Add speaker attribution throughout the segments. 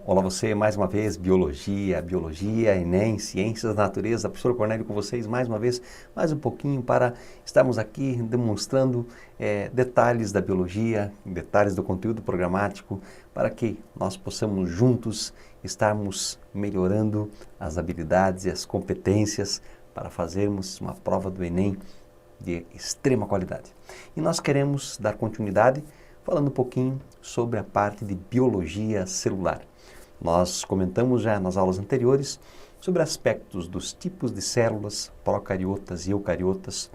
Speaker 1: Olá você, mais uma vez, Biologia, Enem, Ciências da Natureza, professor Cornélio com vocês mais uma vez, mais um pouquinho para estarmos aqui demonstrando detalhes da biologia, detalhes do conteúdo programático, para que nós possamos juntos estarmos melhorando as habilidades e as competências para fazermos uma prova do Enem de extrema qualidade. E nós queremos dar continuidade falando um pouquinho sobre a parte de biologia celular. Nós comentamos já nas aulas anteriores sobre aspectos dos tipos de células procariotas e eucariotas.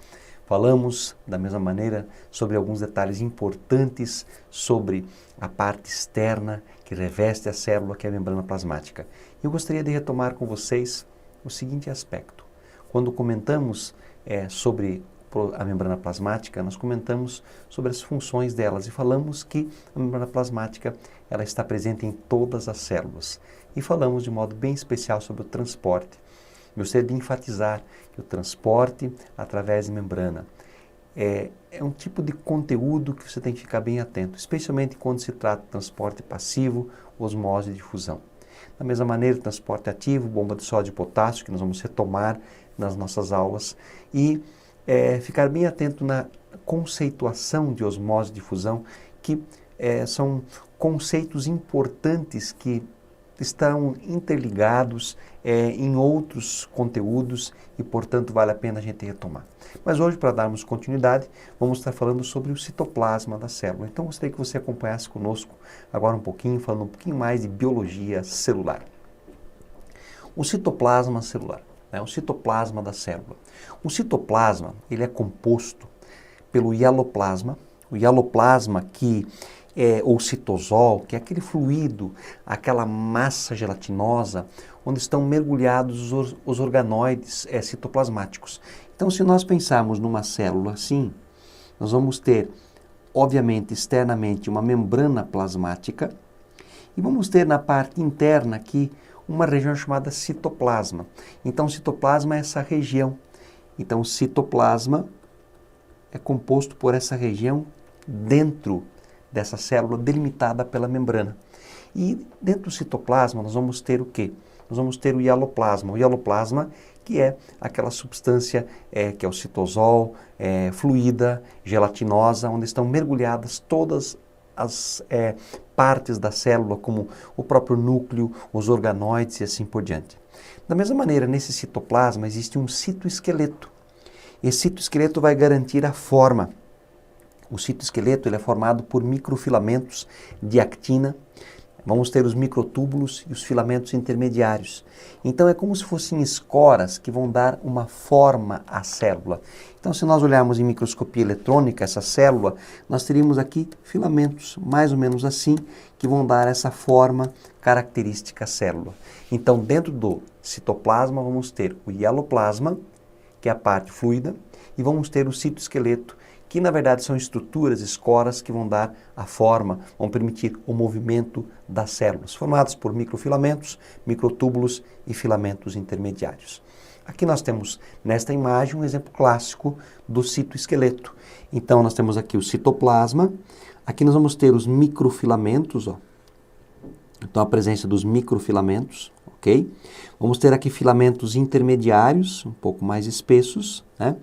Speaker 1: Falamos da mesma maneira sobre alguns detalhes importantes sobre a parte externa que reveste a célula, que é a membrana plasmática. Eu gostaria de retomar com vocês o seguinte aspecto. Quando comentamos sobre a membrana plasmática, nós comentamos sobre as funções delas e falamos que a membrana plasmática ela está presente em todas as células. E falamos de modo bem especial sobre o transporte. Gostaria de enfatizar que o transporte através de membrana é um tipo de conteúdo que você tem que ficar bem atento, especialmente quando se trata de transporte passivo, osmose e difusão. Da mesma maneira, transporte ativo, bomba de sódio e potássio, que nós vamos retomar nas nossas aulas, e ficar bem atento na conceituação de osmose e difusão, que são conceitos importantes que estão interligados em outros conteúdos e, portanto, vale a pena a gente retomar. Mas hoje, para darmos continuidade, vamos estar falando sobre o citoplasma da célula. Então, gostaria que você acompanhasse conosco agora um pouquinho, falando um pouquinho mais de biologia celular. O citoplasma celular. O citoplasma da célula. O citoplasma ele é composto pelo hialoplasma, o hialoplasma ou citosol, que é aquele fluido, aquela massa gelatinosa, onde estão mergulhados os organoides citoplasmáticos. Então, se nós pensarmos numa célula assim, nós vamos ter, obviamente, externamente uma membrana plasmática e vamos ter na parte interna aqui uma região chamada citoplasma. Então, o citoplasma é essa região. Então, o citoplasma é composto por essa região dentro dessa célula delimitada pela membrana. E dentro do citoplasma nós vamos ter o quê? Nós vamos ter o hialoplasma. O hialoplasma que é aquela substância que é o citosol, fluida, gelatinosa, onde estão mergulhadas todas as partes da célula, como o próprio núcleo, os organoides e assim por diante. Da mesma maneira, nesse citoplasma existe um citoesqueleto. Esse citoesqueleto vai garantir a forma. O citoesqueleto ele é formado por microfilamentos de actina. Vamos ter os microtúbulos e os filamentos intermediários. Então é como se fossem escoras que vão dar uma forma à célula. Então, se nós olharmos em microscopia eletrônica essa célula, nós teríamos aqui filamentos, mais ou menos assim, que vão dar essa forma característica à célula. Então, dentro do citoplasma, vamos ter o hialoplasma, que é a parte fluida, e vamos ter o citoesqueleto, que na verdade são estruturas, escoras, que vão dar a forma, vão permitir o movimento das células, formadas por microfilamentos, microtúbulos e filamentos intermediários. Aqui nós temos, nesta imagem, um exemplo clássico do citoesqueleto. Então, nós temos aqui o citoplasma, aqui nós vamos ter os microfilamentos, ó. Então, a presença dos microfilamentos, ok? Vamos ter aqui filamentos intermediários, um pouco mais espessos, né?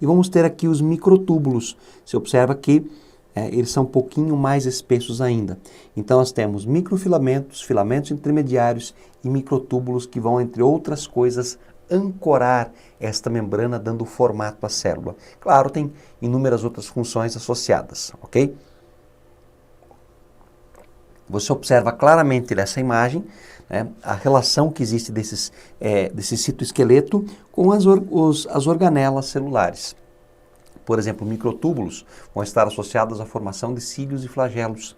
Speaker 1: E vamos ter aqui os microtúbulos. Você observa que eles são um pouquinho mais espessos ainda. Então, nós temos microfilamentos, filamentos intermediários e microtúbulos que vão, entre outras coisas, ancorar esta membrana, dando formato à célula. Claro, tem inúmeras outras funções associadas, ok? Você observa claramente nessa imagem a relação que existe desse citoesqueleto com as organelas celulares. Por exemplo, microtúbulos vão estar associados à formação de cílios e flagelos.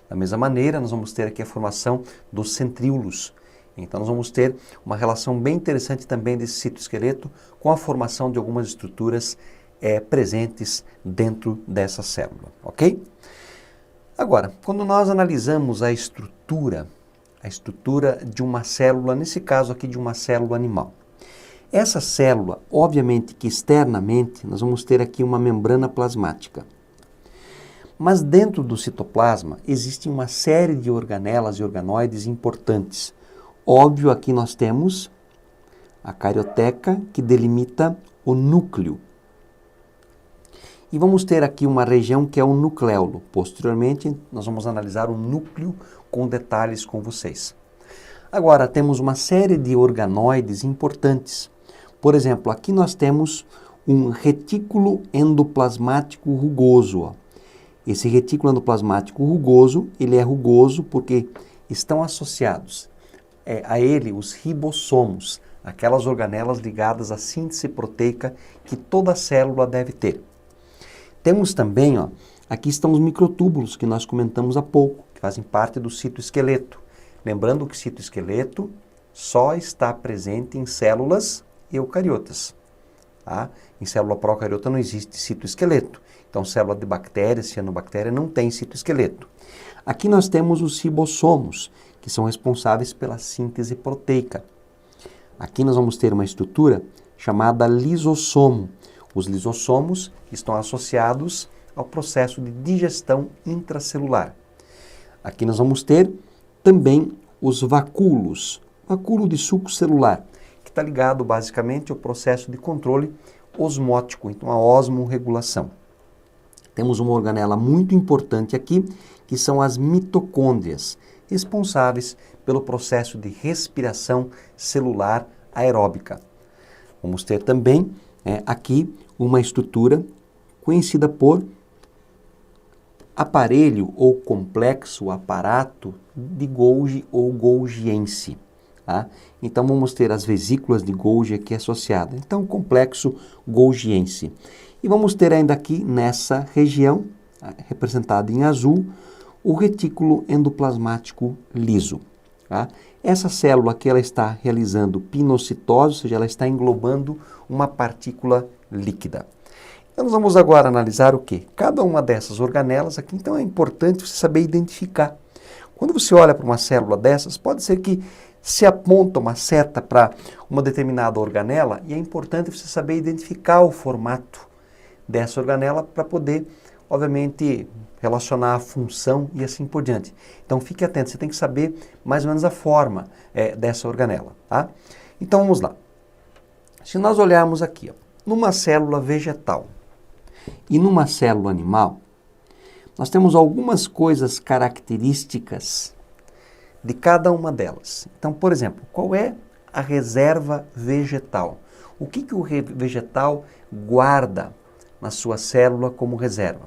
Speaker 1: Da mesma maneira, nós vamos ter aqui a formação dos centríolos. Então, nós vamos ter uma relação bem interessante também desse citoesqueleto com a formação de algumas estruturas presentes dentro dessa célula, ok? Agora, quando nós analisamos a estrutura de uma célula, nesse caso aqui de uma célula animal, essa célula, obviamente que externamente, nós vamos ter aqui uma membrana plasmática. Mas dentro do citoplasma existe uma série de organelas e organoides importantes. Óbvio, aqui nós temos a carioteca, que delimita o núcleo. E vamos ter aqui uma região que é o nucleolo. Posteriormente, nós vamos analisar o núcleo com detalhes com vocês. Agora, temos uma série de organoides importantes. Por exemplo, aqui nós temos um retículo endoplasmático rugoso. Ó. Esse retículo endoplasmático rugoso, ele é rugoso porque estão associados a ele os ribossomos, aquelas organelas ligadas à síntese proteica que toda célula deve ter. Temos também, ó, aqui estão os microtúbulos que nós comentamos há pouco, que fazem parte do citoesqueleto. Lembrando que citoesqueleto só está presente em células eucariotas. Tá? Em célula procariota não existe citoesqueleto. Então, célula de bactéria, cianobactéria, não tem citoesqueleto. Aqui nós temos os ribossomos, que são responsáveis pela síntese proteica. Aqui nós vamos ter uma estrutura chamada lisossomo. Os lisossomos estão associados ao processo de digestão intracelular. Aqui nós vamos ter também os vacúolos, vacúolo de suco celular, que está ligado basicamente ao processo de controle osmótico, então a osmorregulação. Temos uma organela muito importante aqui, que são as mitocôndrias, responsáveis pelo processo de respiração celular aeróbica. Vamos ter também aqui uma estrutura conhecida por aparelho ou complexo aparato de Golgi ou Golgiense. Tá? Então vamos ter as vesículas de Golgi aqui associadas. Então complexo Golgiense. E vamos ter ainda aqui nessa região, representada em azul, o retículo endoplasmático liso. Tá? Essa célula aqui ela está realizando pinocitose, ou seja, ela está englobando uma partícula líquida. Então nós vamos agora analisar o quê? Cada uma dessas organelas aqui, então é importante você saber identificar. Quando você olha para uma célula dessas, pode ser que se aponta uma seta para uma determinada organela e é importante você saber identificar o formato dessa organela para poder, obviamente, relacionar a função e assim por diante. Então fique atento, você tem que saber mais ou menos a forma dessa organela. Tá? Então vamos lá. Se nós olharmos aqui, ó, numa célula vegetal e numa célula animal, nós temos algumas coisas características de cada uma delas. Então, por exemplo, qual é a reserva vegetal? O que o vegetal guarda na sua célula como reserva?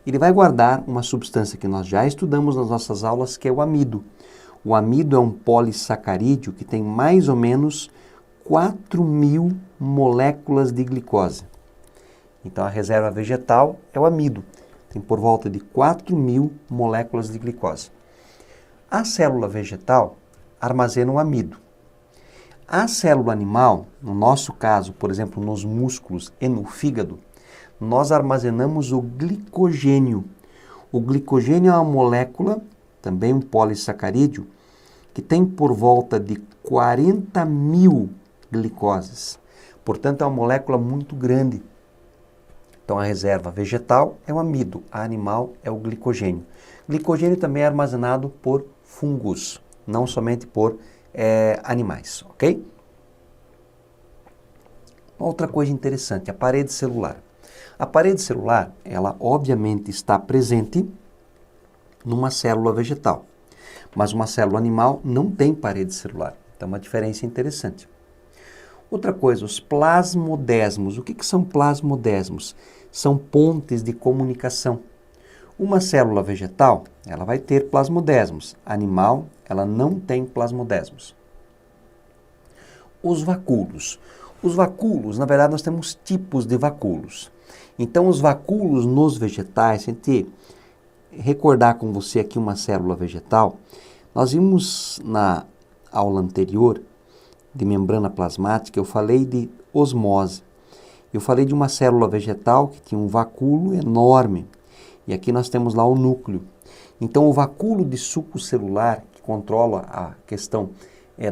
Speaker 1: Ele vai guardar uma substância que nós já estudamos nas nossas aulas, que é o amido. O amido é um polissacarídeo que tem mais ou menos 4.000 moléculas de glicose. Então, a reserva vegetal é o amido. Tem por volta de 4.000 moléculas de glicose. A célula vegetal armazena o amido. A célula animal, no nosso caso, por exemplo, nos músculos e no fígado, nós armazenamos o glicogênio. O glicogênio é uma molécula, também um polissacarídeo, que tem por volta de 40.000 glicoses. Portanto, é uma molécula muito grande. Então, a reserva vegetal é o amido, a animal é o glicogênio. Glicogênio também é armazenado por fungos, não somente por animais, ok? Outra coisa interessante, a parede celular. A parede celular, ela obviamente está presente numa célula vegetal, mas uma célula animal não tem parede celular. Então, uma diferença interessante. Outra coisa, os plasmodesmos. O que são plasmodesmos? São pontes de comunicação. Uma célula vegetal, ela vai ter plasmodesmos. Animal, ela não tem plasmodesmos. Os vacúolos. Os vacúolos, na verdade, nós temos tipos de vacúolos. Então, os vacúolos nos vegetais, se a gente recordar com você aqui uma célula vegetal, nós vimos na aula anterior de membrana plasmática, eu falei de osmose. Eu falei de uma célula vegetal que tinha um vacúolo enorme. E aqui nós temos lá o núcleo. Então, o vacúolo de suco celular, que controla a questão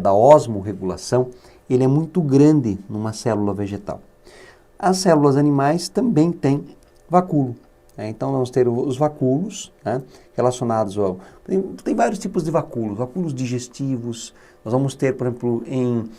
Speaker 1: da osmorregulação, ele é muito grande numa célula vegetal. As células animais também têm vacúolo. Então, nós vamos ter os vacúolos, né, relacionados ao... Tem vários tipos de vacúolos, vacúolos digestivos, nós vamos ter, por exemplo, em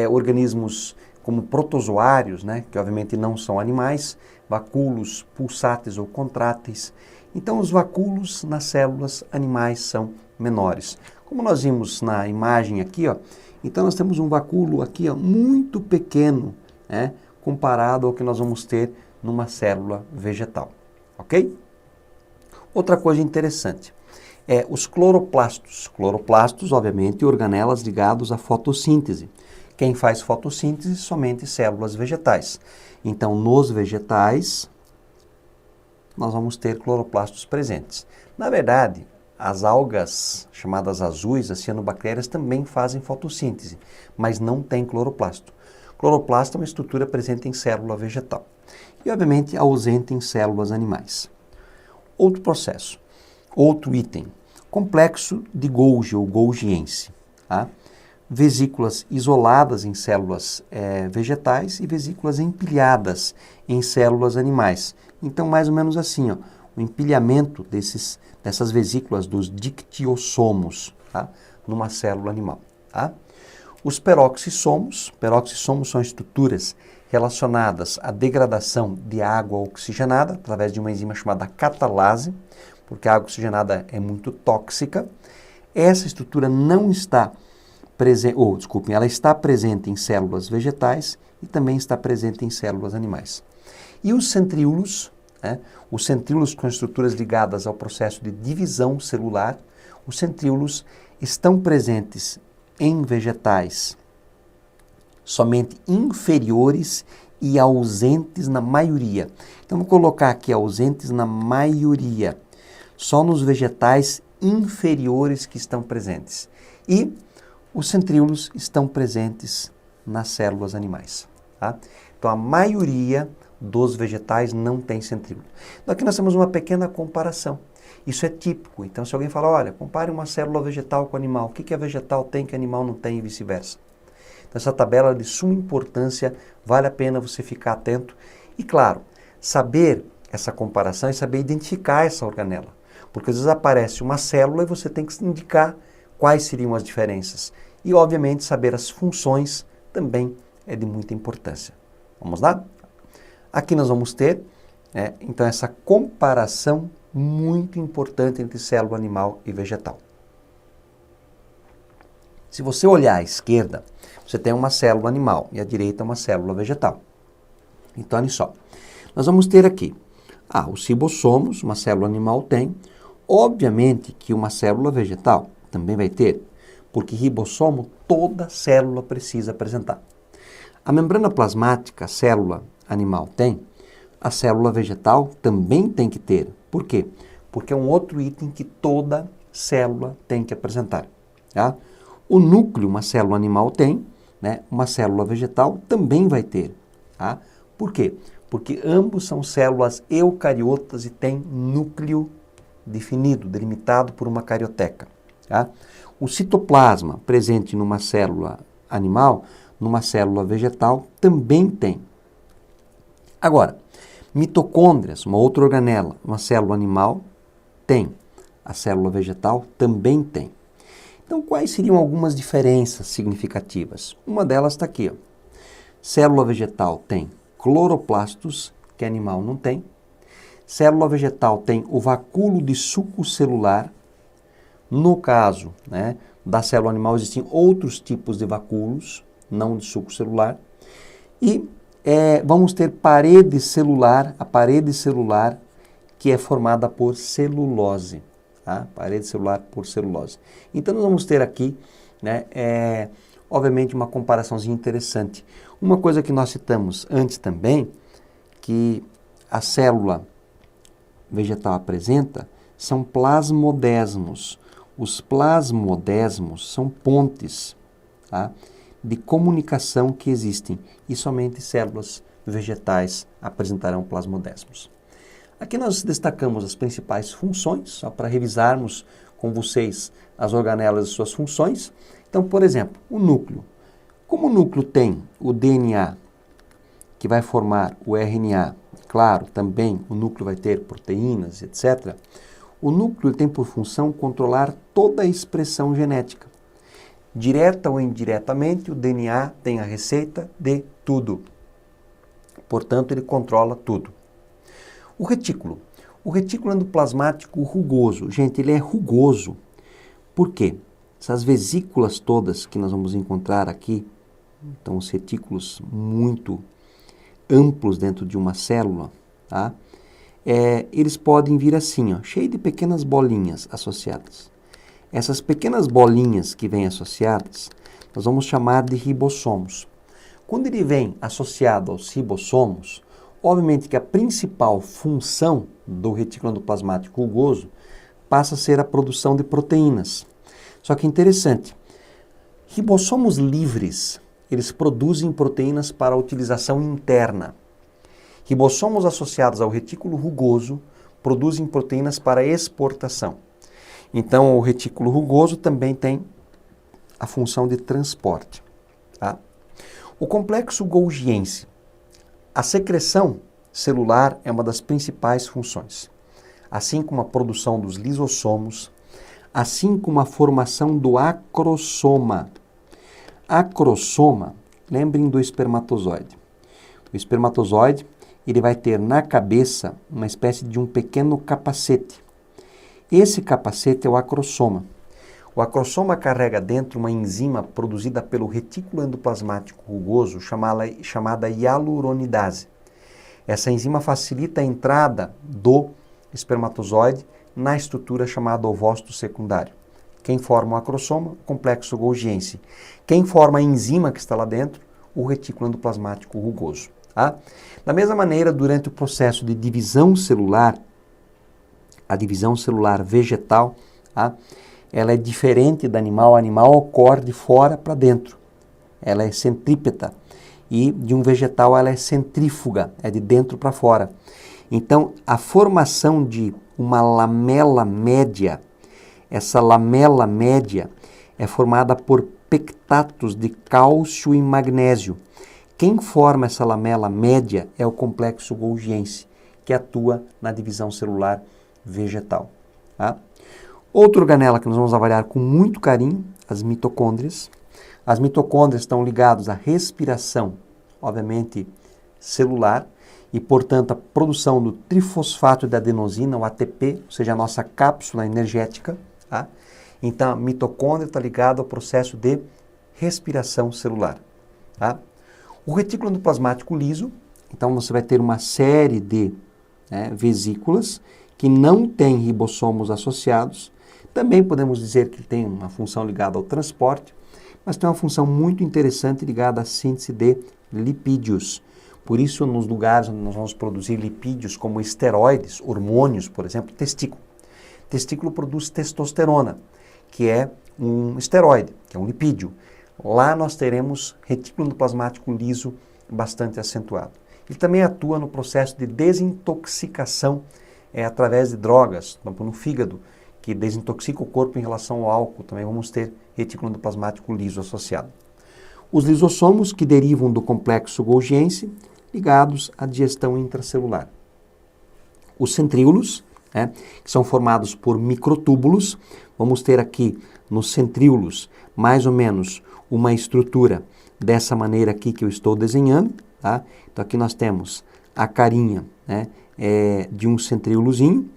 Speaker 1: organismos como protozoários, né, que obviamente não são animais, vacúolos pulsáteis ou contráteis. Então, os vacúolos nas células animais são menores. Como nós vimos na imagem aqui, ó, então nós temos um vacúolo aqui, ó, muito pequeno, né, comparado ao que nós vamos ter numa célula vegetal. Ok? Outra coisa interessante é os cloroplastos. Cloroplastos, obviamente, organelas ligados à fotossíntese. Quem faz fotossíntese? Somente células vegetais. Então, nos vegetais, nós vamos ter cloroplastos presentes. Na verdade, as algas chamadas azuis, as cianobactérias, também fazem fotossíntese, mas não tem cloroplasto. Cloroplasto é uma estrutura presente em célula vegetal e, obviamente, ausente em células animais. Outro processo, outro item, complexo de Golgi ou Golgiense. Tá? Vesículas isoladas em células vegetais e vesículas empilhadas em células animais. Então, mais ou menos assim, ó, o empilhamento dessas vesículas dos dictiossomos, tá? Numa célula animal. Tá? Os peroxissomos são estruturas relacionadas à degradação de água oxigenada através de uma enzima chamada catalase, porque a água oxigenada é muito tóxica. Essa estrutura não está presente, ela está presente em células vegetais e também está presente em células animais. E os centríolos, os centríolos com estruturas ligadas ao processo de divisão celular, os centríolos estão presentes em vegetais somente inferiores e ausentes na maioria. Então, vou colocar aqui ausentes na maioria, só nos vegetais inferiores que estão presentes. E os centríolos estão presentes nas células animais. Tá? Então, a maioria dos vegetais não tem centríolo. Então, aqui nós temos uma pequena comparação. Isso é típico. Então, se alguém fala, olha, compare uma célula vegetal com animal, o que a vegetal tem que animal não tem e vice-versa. Então, essa tabela é de suma importância, vale a pena você ficar atento. E, claro, saber essa comparação e saber identificar essa organela. Porque às vezes aparece uma célula e você tem que indicar quais seriam as diferenças. E, obviamente, saber as funções também é de muita importância. Vamos lá? Aqui nós vamos ter, então, essa comparação muito importante entre célula animal e vegetal. Se você olhar à esquerda, você tem uma célula animal e à direita uma célula vegetal. Então, olha só. Nós vamos ter aqui, os ribossomos, uma célula animal tem. Obviamente que uma célula vegetal também vai ter, porque ribossomo toda célula precisa apresentar. A membrana plasmática, a célula animal tem, a célula vegetal também tem que ter. Por quê? Porque é um outro item que toda célula tem que apresentar. Tá? O núcleo, uma célula animal tem, né? Uma célula vegetal também vai ter. Tá? Por quê? Porque ambos são células eucariotas e têm núcleo definido, delimitado por uma carioteca. Tá? O citoplasma presente numa célula animal, numa célula vegetal, também tem. Agora, mitocôndrias, uma outra organela, uma célula animal, tem. A célula vegetal também tem. Então, quais seriam algumas diferenças significativas? Uma delas está aqui. Ó. Célula vegetal tem cloroplastos, que animal não tem. Célula vegetal tem o vacúolo de suco celular. No caso, da célula animal existem outros tipos de vacúolos, não de suco celular. E vamos ter parede celular, a parede celular que é formada por celulose. Tá? Parede celular por celulose. Então, nós vamos ter aqui, obviamente, uma comparaçãozinha interessante. Uma coisa que nós citamos antes também, que a célula vegetal apresenta, são plasmodesmos. Os plasmodesmos são pontes, tá? De comunicação que existem e somente células vegetais apresentarão plasmodesmos. Aqui nós destacamos as principais funções, só para revisarmos com vocês as organelas e suas funções. Então, por exemplo, o núcleo. Como o núcleo tem o DNA, que vai formar o RNA, claro, também o núcleo vai ter proteínas, etc., o núcleo tem por função controlar toda a expressão genética. Direta ou indiretamente, o DNA tem a receita de tudo. Portanto, ele controla tudo. O retículo. O retículo endoplasmático rugoso. Gente, ele é rugoso. Por quê? Essas vesículas todas que nós vamos encontrar aqui, então os retículos muito amplos dentro de uma célula, tá? Eles podem vir assim, ó, cheio de pequenas bolinhas associadas. Essas pequenas bolinhas que vêm associadas, nós vamos chamar de ribossomos. Quando ele vem associado aos ribossomos, obviamente que a principal função do retículo endoplasmático rugoso passa a ser a produção de proteínas. Só que interessante, ribossomos livres, eles produzem proteínas para utilização interna. Ribossomos associados ao retículo rugoso produzem proteínas para exportação. Então, o retículo rugoso também tem a função de transporte. Tá? O complexo golgiense. A secreção celular é uma das principais funções, assim como a produção dos lisossomos, assim como a formação do acrosoma. Acrosoma, lembrem do espermatozoide. O espermatozoide, ele vai ter na cabeça uma espécie de um pequeno capacete. Esse capacete é o acrosoma. O acrosoma carrega dentro uma enzima produzida pelo retículo endoplasmático rugoso chamada hialuronidase. Essa enzima facilita a entrada do espermatozoide na estrutura chamada ovócito secundário. Quem forma o acrosoma? O complexo golgiense. Quem forma a enzima que está lá dentro? O retículo endoplasmático rugoso. Tá? Da mesma maneira, durante o processo de divisão celular, a divisão celular vegetal, tá? Ela é diferente da animal. O animal ocorre de fora para dentro. Ela é centrípeta. E de um vegetal ela é centrífuga, é de dentro para fora. Então, a formação de uma lamela média, essa lamela média é formada por pectatos de cálcio e magnésio. Quem forma essa lamela média é o complexo golgiense, que atua na divisão celular vegetal. Tá? Outra organela que nós vamos avaliar com muito carinho, as mitocôndrias. As mitocôndrias estão ligadas à respiração, obviamente, celular, e, portanto, a produção do trifosfato de adenosina, o ATP, ou seja, a nossa cápsula energética. Tá? Então, a mitocôndria está ligada ao processo de respiração celular. Tá? O retículo endoplasmático liso, então você vai ter uma série de vesículas que não têm ribossomos associados. Também podemos dizer que tem uma função ligada ao transporte, mas tem uma função muito interessante ligada à síntese de lipídios. Por isso, nos lugares onde nós vamos produzir lipídios como esteroides, hormônios, por exemplo, testículo. Testículo produz testosterona, que é um esteroide, que é um lipídio. Lá nós teremos retículo endoplasmático liso bastante acentuado. Ele também atua no processo de desintoxicação através de drogas, por exemplo, no fígado, que desintoxica o corpo em relação ao álcool. Também vamos ter retículo endoplasmático liso associado. Os lisossomos, que derivam do complexo golgiense, ligados à digestão intracelular. Os centríolos, que são formados por microtúbulos. Vamos ter aqui nos centríolos mais ou menos uma estrutura dessa maneira aqui que eu estou desenhando. Tá? Então aqui nós temos a carinha de um centríolozinho,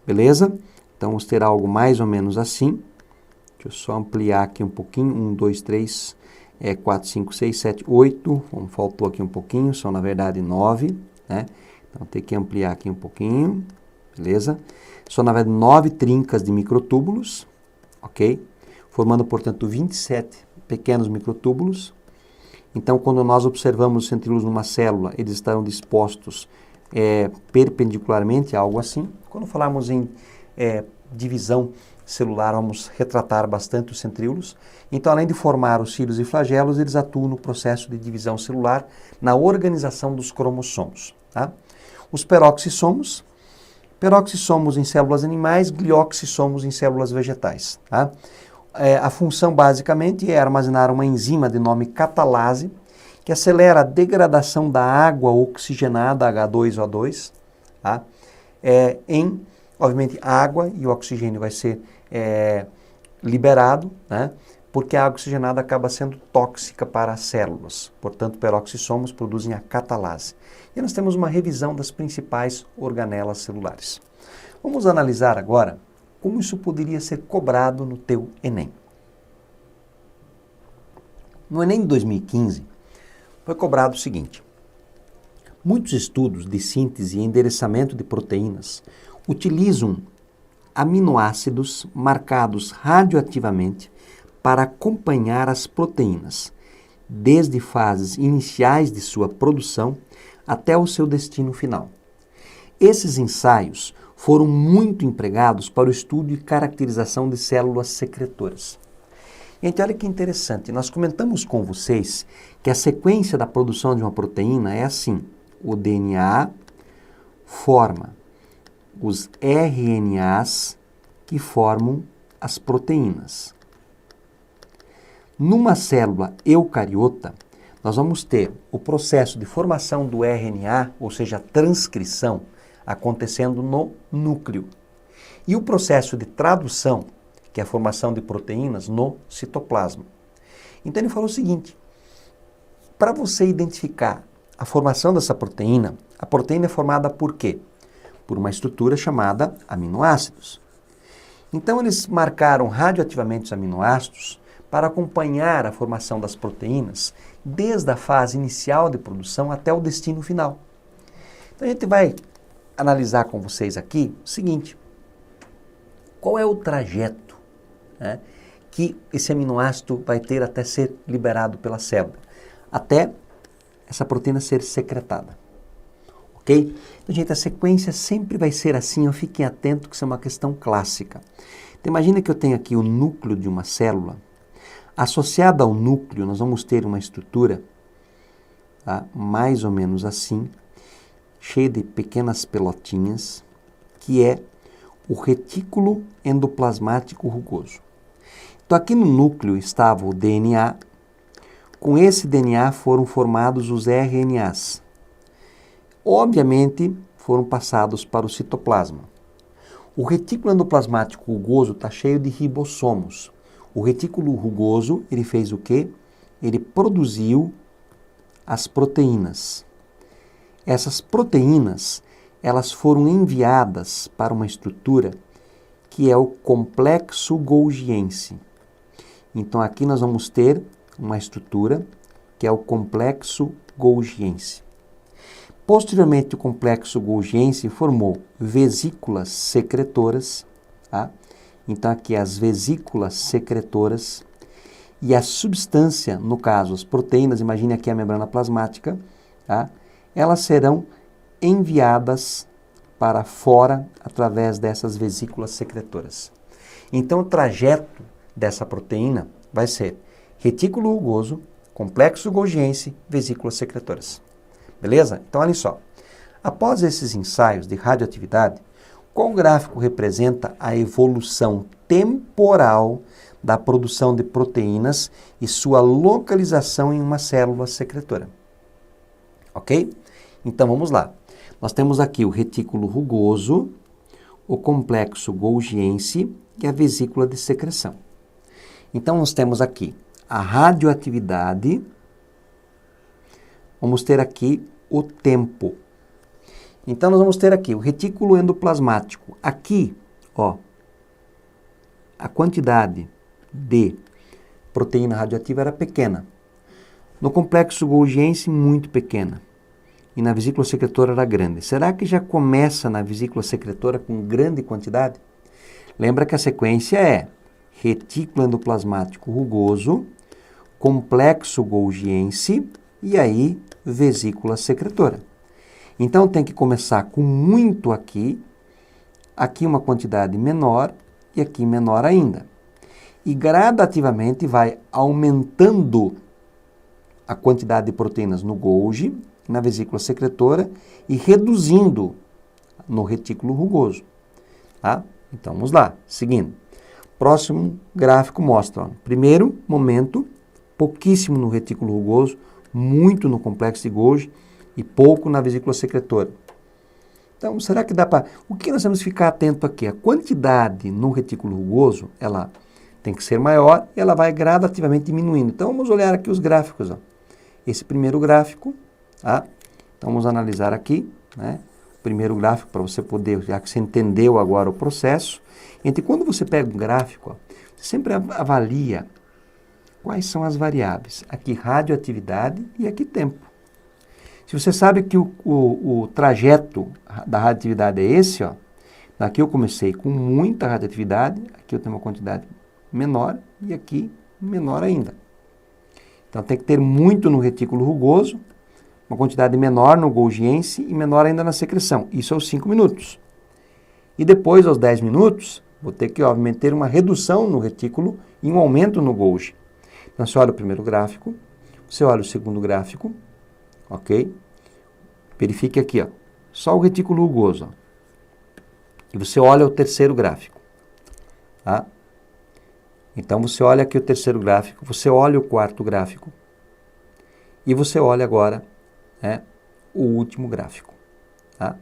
Speaker 1: beleza? Então vamos ter algo mais ou menos assim. Deixa eu só ampliar aqui um pouquinho. 1, 2, 3, 4, 5, 6, 7, 8. Faltou aqui um pouquinho, são na verdade 9. Né? Então tem que ampliar aqui um pouquinho, beleza? São na verdade 9 trincas de microtúbulos, ok? Formando, portanto, 27 pequenos microtúbulos. Então, quando nós observamos os centríolos numa célula, eles estarão dispostos perpendicularmente, algo assim. Quando falarmos em divisão celular, vamos retratar bastante os centríolos. Então, além de formar os cílios e flagelos, eles atuam no processo de divisão celular, na organização dos cromossomos. Tá? Os peroxissomos em células animais, glioxissomos em células vegetais. Tá? A função basicamente é armazenar uma enzima de nome catalase, que acelera a degradação da água oxigenada, H2O2, tá? Obviamente, a água e o oxigênio vai ser liberado, né? Porque a água oxigenada acaba sendo tóxica para as células. Portanto, peroxissomos produzem a catalase. E nós temos uma revisão das principais organelas celulares. Vamos analisar agora como isso poderia ser cobrado no teu Enem. No Enem de 2015, foi cobrado o seguinte: muitos estudos de síntese e endereçamento de proteínas utilizam aminoácidos marcados radioativamente para acompanhar as proteínas, desde fases iniciais de sua produção até o seu destino final. Esses ensaios foram muito empregados para o estudo e caracterização de células secretoras. Gente, olha que interessante, nós comentamos com vocês que a sequência da produção de uma proteína é assim: o DNA forma os RNAs que formam as proteínas. Numa célula eucariota, nós vamos ter o processo de formação do RNA, ou seja, a transcrição, acontecendo no núcleo. E o processo de tradução, que é a formação de proteínas, no citoplasma. Então ele falou o seguinte: para você identificar a formação dessa proteína, a proteína é formada por quê? Por uma estrutura chamada aminoácidos. Então eles marcaram radioativamente os aminoácidos para acompanhar a formação das proteínas desde a fase inicial de produção até o destino final. Então a gente vai analisar com vocês aqui o seguinte: qual é o trajeto, né, que esse aminoácido vai ter até ser liberado pela célula, até essa proteína ser secretada. Ok? Então, gente, a sequência sempre vai ser assim, fiquem atentos que isso é uma questão clássica. Então, imagina que eu tenho aqui o núcleo de uma célula. Associada ao núcleo, nós vamos ter uma estrutura, tá, mais ou menos assim, cheia de pequenas pelotinhas, que é o retículo endoplasmático rugoso. Então, aqui no núcleo estava o DNA. Com esse DNA foram formados os RNAs. Obviamente, foram passados para o citoplasma. O retículo endoplasmático rugoso está cheio de ribossomos. O retículo rugoso, ele fez o quê? Ele produziu as proteínas. Essas proteínas, elas foram enviadas para uma estrutura que é o complexo golgiense. Então, aqui nós vamos ter uma estrutura que é o complexo golgiense. Posteriormente, o complexo golgiense formou vesículas secretoras, tá? Então, aqui as vesículas secretoras e a substância, no caso, as proteínas, imagine aqui a membrana plasmática, tá? Elas serão enviadas para fora através dessas vesículas secretoras. Então, o trajeto dessa proteína vai ser retículo rugoso, complexo golgiense, vesículas secretoras. Beleza? Então, olha só. Após esses ensaios de radioatividade, qual gráfico representa a evolução temporal da produção de proteínas e sua localização em uma célula secretora? Ok? Então, vamos lá. Nós temos aqui o retículo rugoso, o complexo golgiense e a vesícula de secreção. Então, nós temos aqui a radioatividade, vamos ter aqui o tempo. Então, nós vamos ter aqui o retículo endoplasmático. Aqui, ó, a quantidade de proteína radioativa era pequena. No complexo golgiense, muito pequena. E na vesícula secretora era grande. Será que já começa na vesícula secretora com grande quantidade? Lembra que a sequência é retículo endoplasmático rugoso, complexo golgiense e aí vesícula secretora. Então, tem que começar com muito aqui uma quantidade menor e aqui menor ainda. E gradativamente vai aumentando a quantidade de proteínas no Golgi, na vesícula secretora e reduzindo no retículo rugoso. Tá? Então, vamos lá, seguindo. Próximo gráfico mostra, ó, primeiro momento, pouquíssimo no retículo rugoso, muito no complexo de Golgi e pouco na vesícula secretora. Então, será que dá para... O que nós temos que ficar atento aqui? A quantidade no retículo rugoso, ela tem que ser maior e ela vai gradativamente diminuindo. Então, vamos olhar aqui os gráficos. Ó. Esse primeiro gráfico, tá? Então, vamos analisar aqui, né? O primeiro gráfico para você poder, já que você entendeu agora o processo. Então, quando você pega um gráfico, ó, você sempre avalia quais são as variáveis. Aqui, radioatividade e aqui, tempo. Se você sabe que o trajeto da radioatividade é esse, ó, aqui eu comecei com muita radioatividade, aqui eu tenho uma quantidade menor e aqui menor ainda. Então tem que ter muito no retículo rugoso, uma quantidade menor no Golgiense e menor ainda na secreção. Isso aos 5 minutos. E depois, aos 10 minutos, vou ter que, obviamente, ter uma redução no retículo e um aumento no Golgi. Então você olha o primeiro gráfico, você olha o segundo gráfico, ok? Verifique aqui, ó, só o retículo rugoso. Ó. E você olha o terceiro gráfico. Tá? Então, você olha aqui o terceiro gráfico, você olha o quarto gráfico e você olha agora, né, o último gráfico. Tá?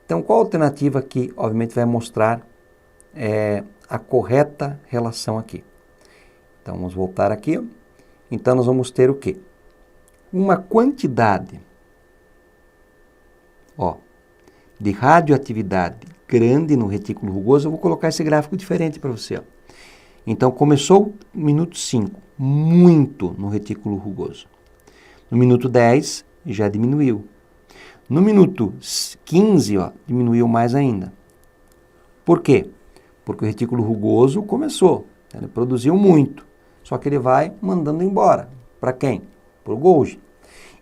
Speaker 1: Então, qual a alternativa que, obviamente, vai mostrar a correta relação aqui? Então, vamos voltar aqui. Ó. Então, nós vamos ter o quê? Uma quantidade de radioatividade grande no retículo rugoso. Eu vou colocar esse gráfico diferente para você. Ó. Então, começou no minuto 5, muito no retículo rugoso. No minuto 10, já diminuiu. No minuto 15, ó, diminuiu mais ainda. Por quê? Porque o retículo rugoso começou, ele produziu muito, só que ele vai mandando embora. Para quem? Para o Golgi.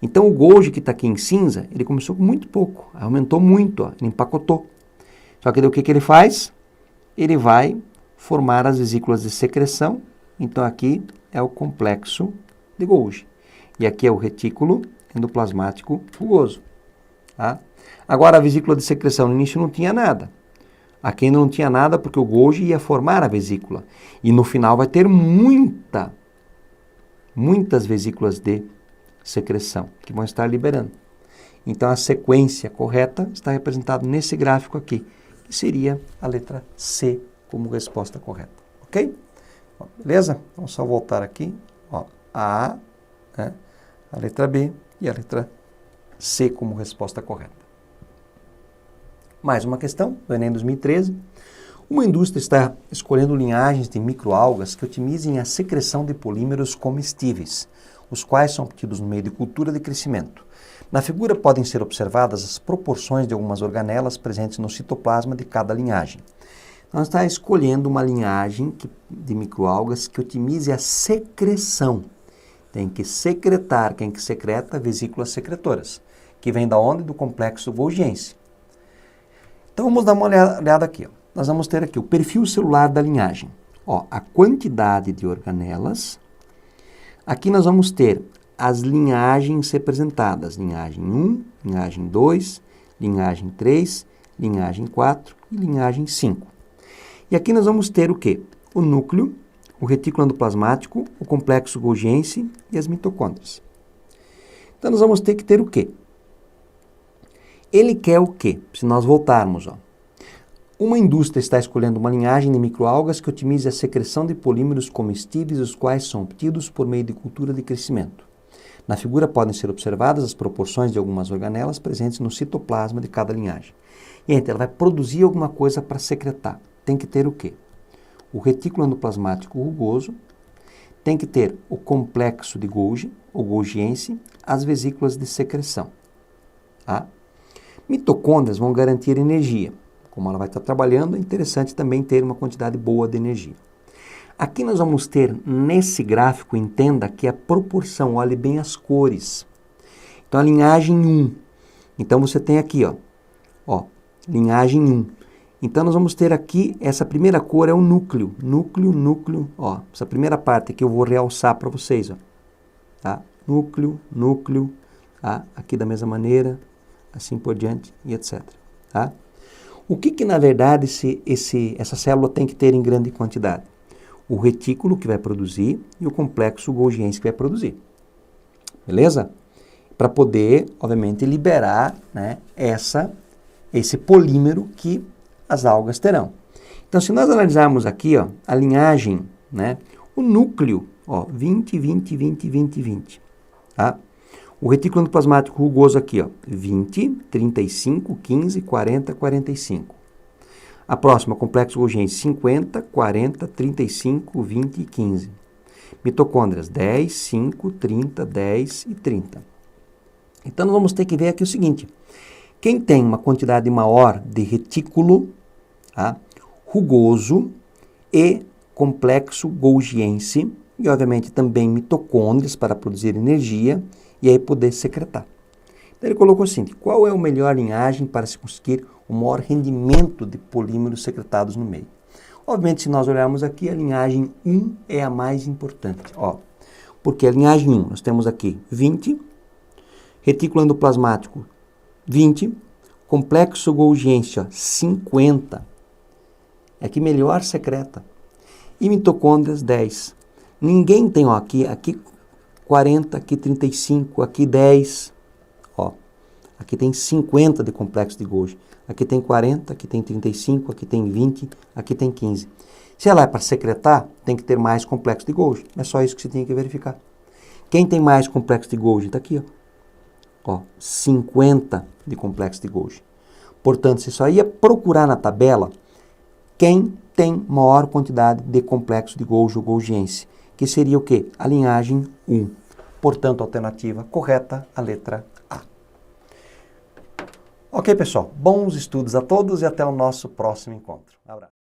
Speaker 1: Então, o Golgi que está aqui em cinza, ele começou com muito pouco, aumentou muito, ó, ele empacotou. Só que daí o que ele faz? Ele vai formar as vesículas de secreção. Então, aqui é o complexo de Golgi. E aqui é o retículo endoplasmático rugoso. Tá? Agora, a vesícula de secreção no início não tinha nada. Aqui ainda não tinha nada porque o Golgi ia formar a vesícula. E no final vai ter muitas vesículas de secreção que vão estar liberando. Então, a sequência correta está representada nesse gráfico aqui, que seria a letra C como resposta correta. Ok? Ó, beleza? Vamos só voltar aqui. Ó, a né? A letra B e a letra C como resposta correta. Mais uma questão do Enem 2013. Uma indústria está escolhendo linhagens de microalgas que otimizem a secreção de polímeros comestíveis, os quais são obtidos no meio de cultura de crescimento. Na figura podem ser observadas as proporções de algumas organelas presentes no citoplasma de cada linhagem. Nós estamos escolhendo uma linhagem de microalgas que otimize a secreção. Tem que secretar, quem que secreta? Vesículas secretoras, que vem da onde? Do complexo Golgiense. Então vamos dar uma olhada aqui. Ó. Nós vamos ter aqui o perfil celular da linhagem. Ó, a quantidade de organelas. Aqui nós vamos ter as linhagens representadas. Linhagem 1, linhagem 2, linhagem 3, linhagem 4 e linhagem 5. E aqui nós vamos ter o quê? O núcleo, o retículo endoplasmático, o complexo Golgiense e as mitocôndrias. Então, nós vamos ter que ter o quê? Ele quer o quê? Se nós voltarmos, ó. Uma indústria está escolhendo uma linhagem de microalgas que otimize a secreção de polímeros comestíveis, os quais são obtidos por meio de cultura de crescimento. Na figura podem ser observadas as proporções de algumas organelas presentes no citoplasma de cada linhagem. E então, ela vai produzir alguma coisa para secretar. Tem que ter o quê? O retículo endoplasmático rugoso, tem que ter o complexo de Golgi, o Golgiense, as vesículas de secreção. Tá? Mitocôndrias vão garantir energia. Como ela vai estar trabalhando, é interessante também ter uma quantidade boa de energia. Aqui nós vamos ter, nesse gráfico, entenda que a proporção, olhe bem as cores. Então, a linhagem 1. Então, você tem aqui, ó, linhagem 1. Então, nós vamos ter aqui, essa primeira cor é o núcleo. Núcleo, ó. Essa primeira parte aqui eu vou realçar para vocês, ó. Tá? Núcleo, tá? Aqui da mesma maneira, assim por diante e etc. Tá? O que na verdade, essa célula tem que ter em grande quantidade? O retículo que vai produzir e o complexo Golgiense que vai produzir. Beleza? para poder, obviamente, liberar, né, esse polímero que as algas terão. Então, se nós analisarmos aqui, ó, a linhagem, né, o núcleo, ó, 20, 20, 20, 20, 20, tá? O retículo endoplasmático rugoso aqui, ó, 20, 35, 15, 40, 45. A próxima, complexo Golgi, 50, 40, 35, 20 e 15. Mitocôndrias, 10, 5, 30, 10 e 30. Então, nós vamos ter que ver aqui o seguinte. Quem tem uma quantidade maior de retículo, tá, rugoso e complexo golgiense, e obviamente também mitocôndrias para produzir energia e aí poder secretar. Então ele colocou assim, qual é a melhor linhagem para se conseguir o maior rendimento de polímeros secretados no meio? Obviamente, se nós olharmos aqui, a linhagem 1 é a mais importante, ó, porque a linhagem 1, nós temos aqui 20, retículo endoplasmático 20, complexo golgiense, ó, 50, é que melhor secreta, e mitocôndrias 10. Ninguém tem, ó, aqui 40, aqui 35, aqui 10, ó, aqui tem 50 de complexo de Golgi, aqui tem 40, aqui tem 35, aqui tem 20, aqui tem 15. Se ela é para secretar, tem que ter mais complexo de Golgi, é só isso que você tem que verificar. Quem tem mais complexo de Golgi? Está aqui, ó, 50 de complexo de Golgi. Portanto, você só ia procurar na tabela quem tem maior quantidade de complexo de Golgi ou golgiense, que seria o quê? A linhagem 1. Portanto, a alternativa correta, a letra A. Ok, pessoal? Bons estudos a todos e até o nosso próximo encontro. Um abraço.